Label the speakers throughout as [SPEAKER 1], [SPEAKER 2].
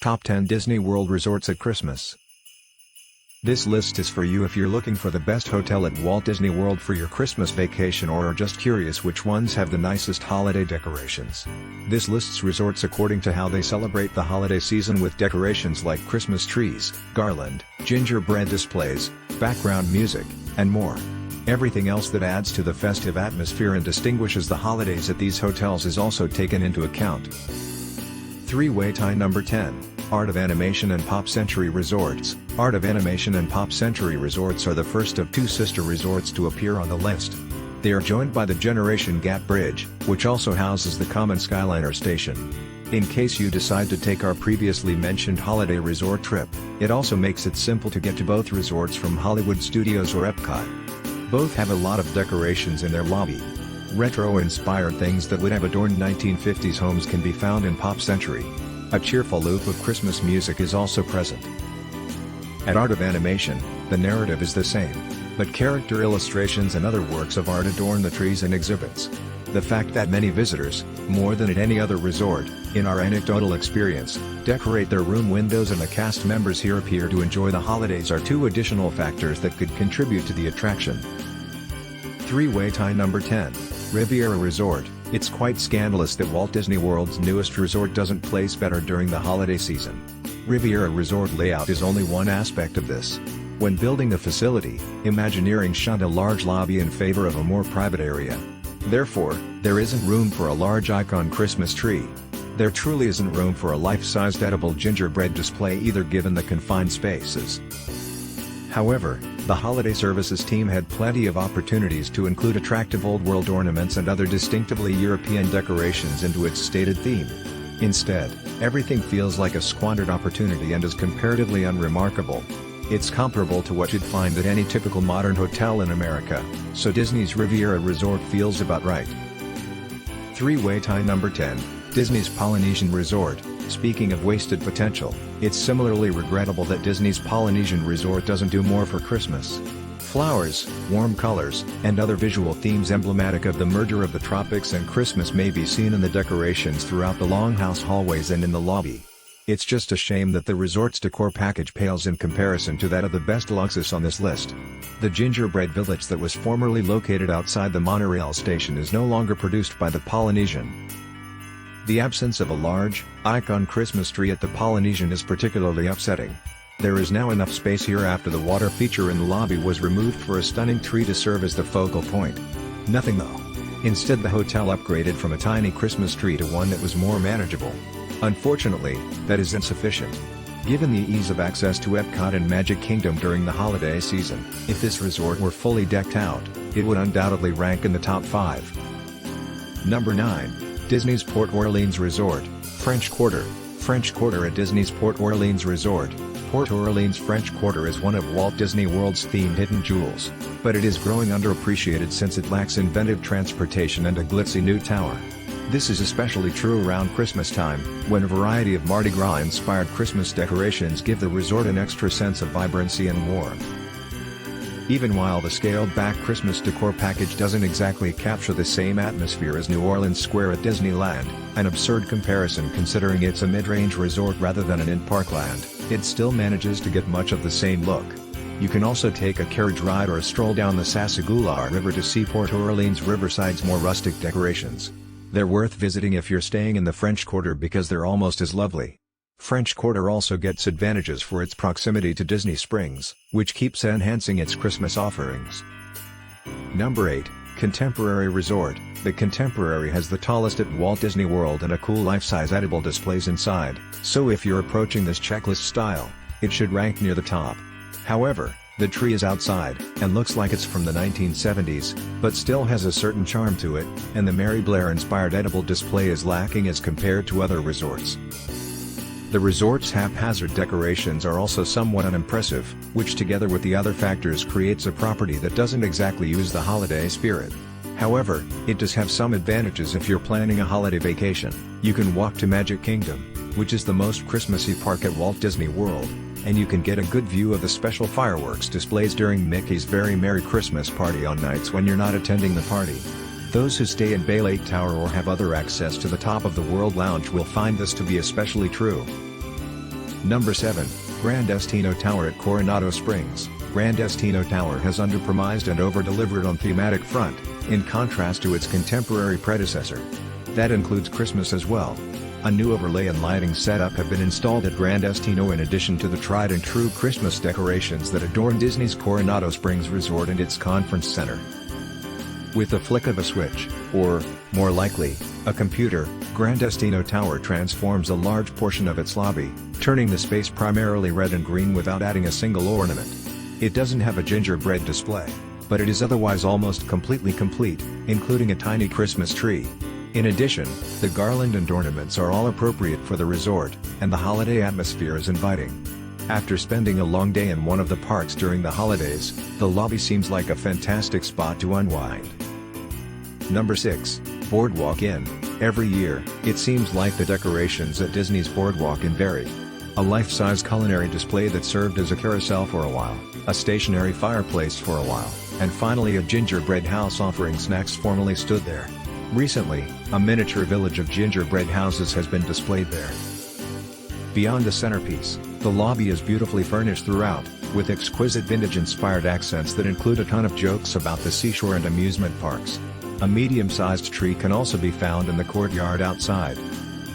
[SPEAKER 1] Top 10 Disney World Resorts at Christmas. This list is for you if you're looking for the best hotel at Walt Disney World for your Christmas vacation or are just curious which ones have the nicest holiday decorations. This lists resorts according to how they celebrate the holiday season with decorations like Christmas trees, garland, gingerbread displays, background music, and more. Everything else that adds to the festive atmosphere and distinguishes the holidays at these hotels is also taken into account. 3-way tie number 10. Art of Animation and Pop Century Resorts. Art of Animation and Pop Century Resorts are the first of two sister resorts to appear on the list. They are joined by the Generation Gap Bridge, which also houses the common Skyliner station. In case you decide to take our previously mentioned holiday resort trip, it also makes it simple to get to both resorts from Hollywood Studios or Epcot. Both have a lot of decorations in their lobby. Retro-inspired things that would have adorned 1950s homes can be found in Pop Century. A cheerful loop of Christmas music is also present. At Art of Animation, the narrative is the same, but character illustrations and other works of art adorn the trees and exhibits. The fact that many visitors, more than at any other resort, in our anecdotal experience, decorate their room windows and the cast members here appear to enjoy the holidays are two additional factors that could contribute to the attraction. 3-way tie number 10. Riviera Resort. It's quite scandalous that Walt Disney World's newest resort doesn't place better during the holiday season. Riviera Resort layout is only one aspect of this. When building the facility, Imagineering shunned a large lobby in favor of a more private area. Therefore, there isn't room for a large icon Christmas tree. There truly isn't room for a life-sized edible gingerbread display either given the confined spaces. However, the holiday services team had plenty of opportunities to include attractive old world ornaments and other distinctively European decorations into its stated theme. Instead, everything feels like a squandered opportunity and is comparatively unremarkable. It's comparable to what you'd find at any typical modern hotel in America, so Disney's Riviera Resort feels about right. 3-way tie number 10. Disney's Polynesian Resort. Speaking of wasted potential, it's similarly regrettable that Disney's Polynesian Resort doesn't do more for Christmas. Flowers, warm colors, and other visual themes emblematic of the merger of the tropics and Christmas may be seen in the decorations throughout the longhouse hallways and in the lobby. It's just a shame that the resort's decor package pales in comparison to that of the best luxus on this list. The gingerbread village that was formerly located outside the monorail station is no longer produced by the Polynesian. The absence of a large, icon Christmas tree at the Polynesian is particularly upsetting. There is now enough space here after the water feature in the lobby was removed for a stunning tree to serve as the focal point. Nothing though. Instead, the hotel upgraded from a tiny Christmas tree to one that was more manageable. Unfortunately, that is insufficient. Given the ease of access to Epcot and Magic Kingdom during the holiday season, if this resort were fully decked out, it would undoubtedly rank in the top 5. Number 9. Disney's Port Orleans Resort, French Quarter. French Quarter at Disney's Port Orleans Resort. Port Orleans French Quarter is one of Walt Disney World's themed hidden jewels, but it is growing underappreciated since it lacks inventive transportation and a glitzy new tower. This is especially true around Christmas time, when a variety of Mardi Gras-inspired Christmas decorations give the resort an extra sense of vibrancy and warmth. Even while the scaled-back Christmas decor package doesn't exactly capture the same atmosphere as New Orleans Square at Disneyland, an absurd comparison considering it's a mid-range resort rather than an in-park land, it still manages to get much of the same look. You can also take a carriage ride or a stroll down the Sassagoula River to see Port Orleans Riverside's more rustic decorations. They're worth visiting if you're staying in the French Quarter because they're almost as lovely. French Quarter also gets advantages for its proximity to Disney Springs, which keeps enhancing its Christmas offerings. Number 8. Contemporary Resort. The Contemporary has the tallest at Walt Disney World and a cool life-size edible displays inside, so if you're approaching this checklist style, it should rank near the top. However, the tree is outside, and looks like it's from the 1970s, but still has a certain charm to it, and the Mary Blair-inspired edible display is lacking as compared to other resorts. The resort's haphazard decorations are also somewhat unimpressive, which together with the other factors creates a property that doesn't exactly use the holiday spirit. However, it does have some advantages if you're planning a holiday vacation. You can walk to Magic Kingdom, which is the most Christmassy park at Walt Disney World, and you can get a good view of the special fireworks displays during Mickey's Very Merry Christmas Party on nights when you're not attending the party. Those who stay in Bay Lake Tower or have other access to the Top of the World Lounge will find this to be especially true. Number 7. Grand Destino Tower at Coronado Springs. Grand Destino Tower has underpromised and over-delivered on thematic front, in contrast to its contemporary predecessor. That includes Christmas as well. A new overlay and lighting setup have been installed at Grand Destino in addition to the tried-and-true Christmas decorations that adorn Disney's Coronado Springs Resort and its conference center. With the flick of a switch, or, more likely, a computer, Grand Destino Tower transforms a large portion of its lobby, turning the space primarily red and green without adding a single ornament. It doesn't have a gingerbread display, but it is otherwise almost completely complete, including a tiny Christmas tree. In addition, the garland and ornaments are all appropriate for the resort, and the holiday atmosphere is inviting. After spending a long day in one of the parks during the holidays, the lobby seems like a fantastic spot to unwind. Number 6. Boardwalk Inn. Every year, it seems like the decorations at Disney's Boardwalk Inn vary. A life-size culinary display that served as a carousel for a while, a stationary fireplace for a while, and finally a gingerbread house offering snacks formally stood there. Recently, a miniature village of gingerbread houses has been displayed there. Beyond the centerpiece, the lobby is beautifully furnished throughout, with exquisite vintage-inspired accents that include a ton of jokes about the seashore and amusement parks. A medium-sized tree can also be found in the courtyard outside.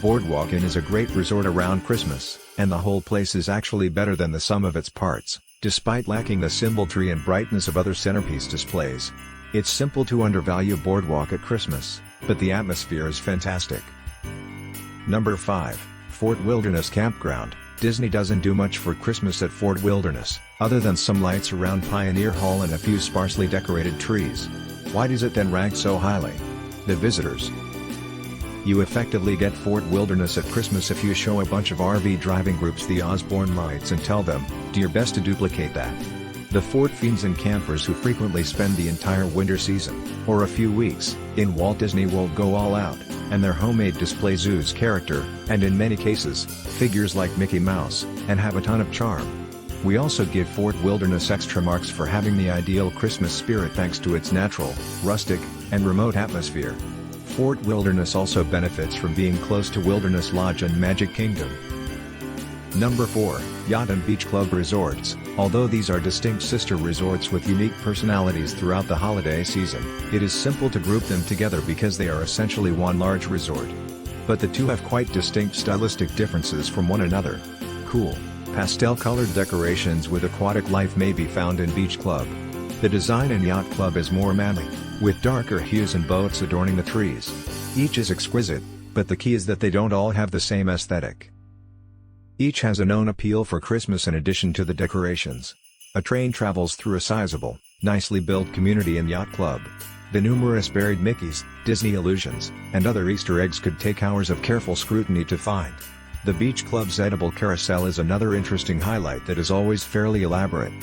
[SPEAKER 1] Boardwalk Inn is a great resort around Christmas, and the whole place is actually better than the sum of its parts, despite lacking the symmetry and brightness of other centerpiece displays. It's simple to undervalue Boardwalk at Christmas, but the atmosphere is fantastic. Number 5. Fort Wilderness Campground. Disney doesn't do much for Christmas at Fort Wilderness, other than some lights around Pioneer Hall and a few sparsely decorated trees. Why does it then rank so highly? The visitors. You effectively get Fort Wilderness at Christmas if you show a bunch of RV driving groups the Osborne lights and tell them, do your best to duplicate that. The Fort fiends and campers who frequently spend the entire winter season, or a few weeks, in Walt Disney World go all out, and their homemade displays ooze character, and in many cases, figures like Mickey Mouse, and have a ton of charm. We also give Fort Wilderness extra marks for having the ideal Christmas spirit thanks to its natural, rustic, and remote atmosphere. Fort Wilderness also benefits from being close to Wilderness Lodge and Magic Kingdom. Number 4. Yacht and Beach Club Resorts. Although these are distinct sister resorts with unique personalities throughout the holiday season, it is simple to group them together because they are essentially one large resort. But the two have quite distinct stylistic differences from one another. Cool, pastel-colored decorations with aquatic life may be found in Beach Club. The design in Yacht Club is more manly, with darker hues and boats adorning the trees. Each is exquisite, but the key is that they don't all have the same aesthetic. Each has a known appeal for Christmas in addition to the decorations. A train travels through a sizable, nicely built community in Yacht Club. The numerous buried Mickeys, Disney illusions, and other Easter eggs could take hours of careful scrutiny to find. The Beach Club's edible carousel is another interesting highlight that is always fairly elaborate.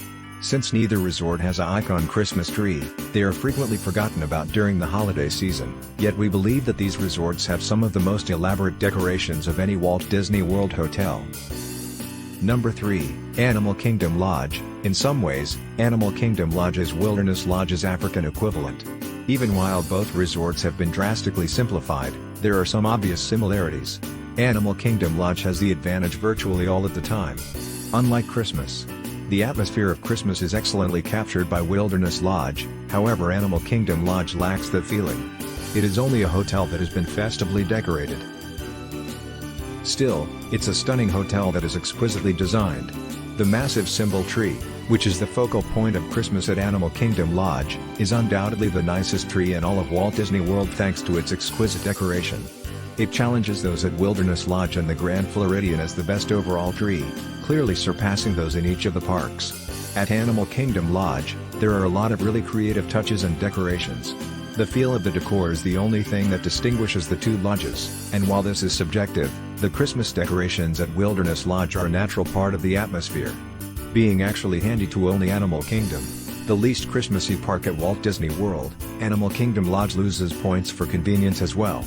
[SPEAKER 1] Since neither resort has an icon Christmas tree, they are frequently forgotten about during the holiday season, yet we believe that these resorts have some of the most elaborate decorations of any Walt Disney World hotel. Number 3. Animal Kingdom Lodge. In some ways, Animal Kingdom Lodge is Wilderness Lodge's African equivalent. Even while both resorts have been drastically simplified, there are some obvious similarities. Animal Kingdom Lodge has the advantage virtually all of the time. Unlike Christmas, the atmosphere of Christmas is excellently captured by Wilderness Lodge, however Animal Kingdom Lodge lacks that feeling. It is only a hotel that has been festively decorated. Still, it's a stunning hotel that is exquisitely designed. The massive symbol tree, which is the focal point of Christmas at Animal Kingdom Lodge, is undoubtedly the nicest tree in all of Walt Disney World thanks to its exquisite decoration. It challenges those at Wilderness Lodge and the Grand Floridian as the best overall tree, clearly surpassing those in each of the parks. At Animal Kingdom Lodge, there are a lot of really creative touches and decorations. The feel of the decor is the only thing that distinguishes the two lodges, and while this is subjective, the Christmas decorations at Wilderness Lodge are a natural part of the atmosphere. Being actually handy to only Animal Kingdom, the least Christmassy park at Walt Disney World, Animal Kingdom Lodge loses points for convenience as well.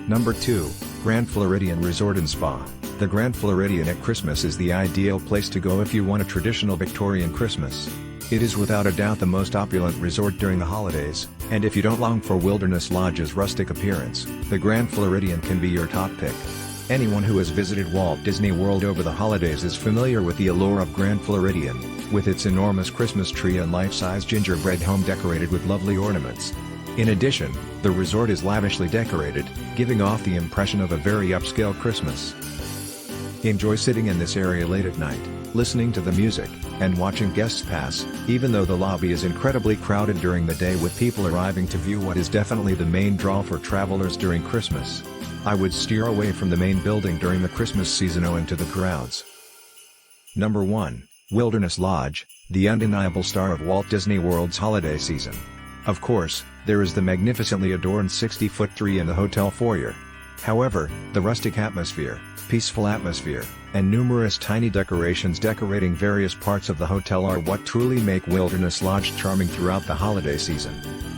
[SPEAKER 1] Number 2. Grand Floridian Resort and Spa. The Grand Floridian at Christmas is the ideal place to go if you want a traditional Victorian Christmas. It is without a doubt the most opulent resort during the holidays, and if you don't long for Wilderness Lodge's rustic appearance, the Grand Floridian can be your top pick. Anyone who has visited Walt Disney World over the holidays is familiar with the allure of Grand Floridian, with its enormous Christmas tree and life-size gingerbread home decorated with lovely ornaments. In addition, the resort is lavishly decorated, giving off the impression of a very upscale Christmas. Enjoy sitting in this area late at night, listening to the music, and watching guests pass, even though the lobby is incredibly crowded during the day with people arriving to view what is definitely the main draw for travelers during Christmas. I would steer away from the main building during the Christmas season owing to the crowds. Number 1. Wilderness Lodge, the undeniable star of Walt Disney World's holiday season. Of course, there is the magnificently adorned 60-foot tree in the hotel foyer. However, the rustic atmosphere, peaceful atmosphere, and numerous tiny decorations decorating various parts of the hotel are what truly make Wilderness Lodge charming throughout the holiday season.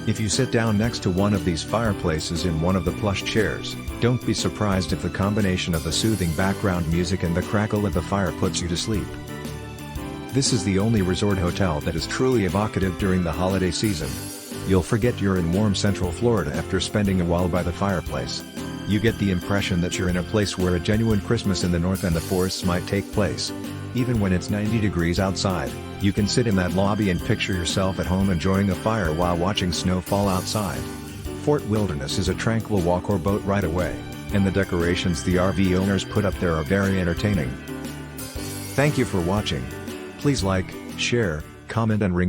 [SPEAKER 1] If you sit down next to one of these fireplaces in one of the plush chairs, don't be surprised if the combination of the soothing background music and the crackle of the fire puts you to sleep. This is the only resort hotel that is truly evocative during the holiday season. You'll forget you're in warm Central Florida after spending a while by the fireplace. You get the impression that you're in a place where a genuine Christmas in the north and the forests might take place. Even when it's 90 degrees outside, you can sit in that lobby and picture yourself at home enjoying a fire while watching snow fall outside. Fort Wilderness is a tranquil walk or boat ride away, and the decorations the RV owners put up there are very entertaining. Thank you for watching. Please like, share, comment and ring